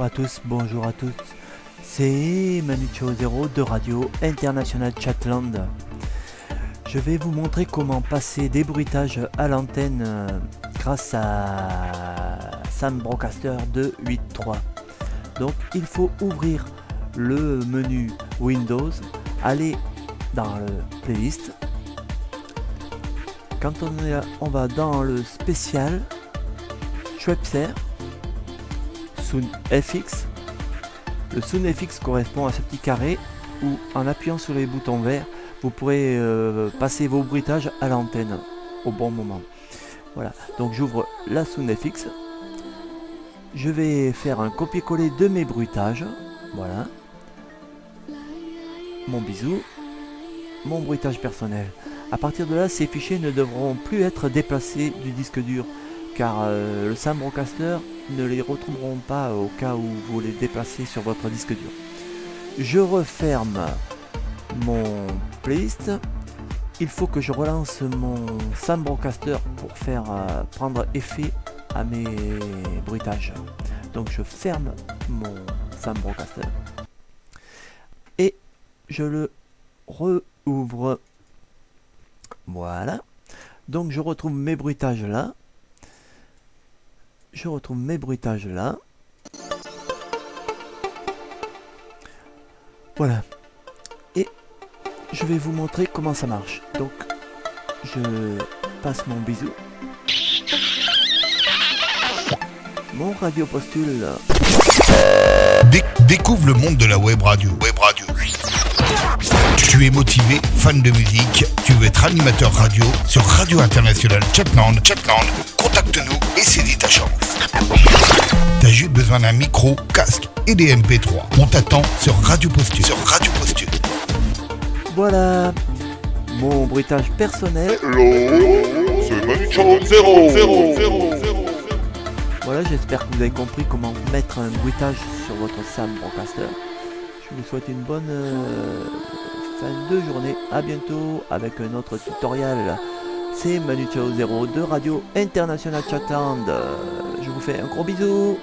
à tous, bonjour à tous. C'est Manu Chao 0 de Radio International Chatland. Je vais vous montrer comment passer des bruitages à l'antenne grâce à Sam Broadcaster 2.8.3. Donc il faut ouvrir le menu Windows, aller dans le playlist. Quand on est là, on va dans le spécial Schweppes Sound FX. Le Sound FX correspond à ce petit carré où, en appuyant sur les boutons verts, vous pourrez passer vos bruitages à l'antenne au bon moment. Voilà, donc j'ouvre la Sound FX. Je vais faire un copier-coller de mes bruitages. Voilà. Mon bisou. Mon bruitage personnel. À partir de là, ces fichiers ne devront plus être déplacés du disque dur, car le Sam Broadcaster ne les retrouveront pas au cas où vous les déplacez sur votre disque dur. Je referme mon playlist. Il faut que je relance mon Sam Broadcaster pour faire prendre effet à mes bruitages. Donc je ferme mon Sam Broadcaster et je le rouvre. Voilà. Donc je retrouve mes bruitages là. Je retrouve mes bruitages là. Voilà. Et je vais vous montrer comment ça marche. Donc je passe mon bisou. Mon radio postule. Découvre le monde de la web radio. Tu es motivé, fan de musique, tu veux être animateur radio sur Radio International Chatland. Contacte-nous et saisis ta chance. T'as juste besoin d'un micro, casque et des MP3. On t'attend sur Radio Postule. Voilà. Mon bruitage personnel. Hello, c'est Manu Chao 0. Voilà, j'espère que vous avez compris comment mettre un bruitage sur votre Sam Broadcaster. Je vous souhaite une bonne fin de journée. À bientôt avec un autre tutoriel. C'est Manu Chao 0 de Radio International Chatland. Je vous fais un gros bisou.